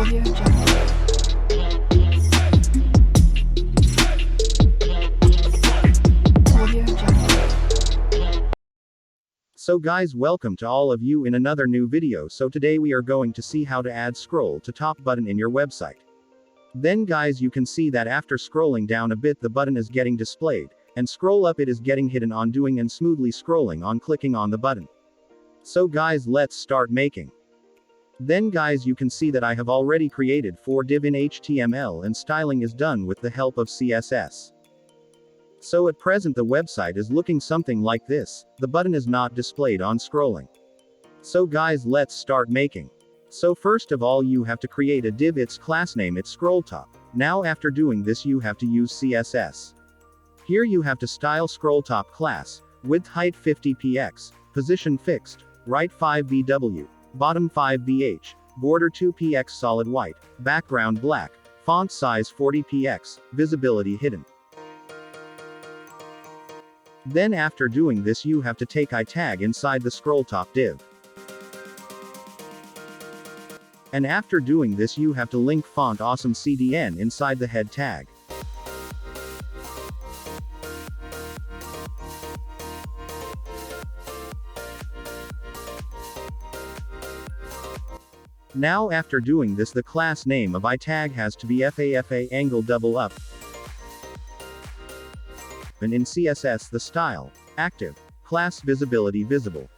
Audio Jungle. Audio Jungle. So guys, welcome to all of you in another new video. So today we are going to see how to add scroll to top button in your website. Then guys, you can see that after scrolling down a bit the button is getting displayed, and scroll up it is getting hidden on doing and smoothly scrolling on clicking on the button. So guys, let's start making. Then guys, you can see that I have already created 4 div in HTML and styling is done with the help of CSS. So at present the website is looking something like this. The button is not displayed on scrolling. So guys, let's start making. So first of all you have to create a div, its class name it's scrolltop. Now after doing this you have to use CSS. Here you have to style scrolltop class, width height 50 px, position fixed, right 5 bw, bottom 5 bh, border 2 px solid white, background black, font size 40 px, visibility hidden. Then after doing this you have to take I tag inside the scrolltop div. And after doing this you have to link font awesome CDN inside the head tag. Now after doing this the class name of I tag has to be FAFA angle double up. And in CSS the style, active, class visibility visible.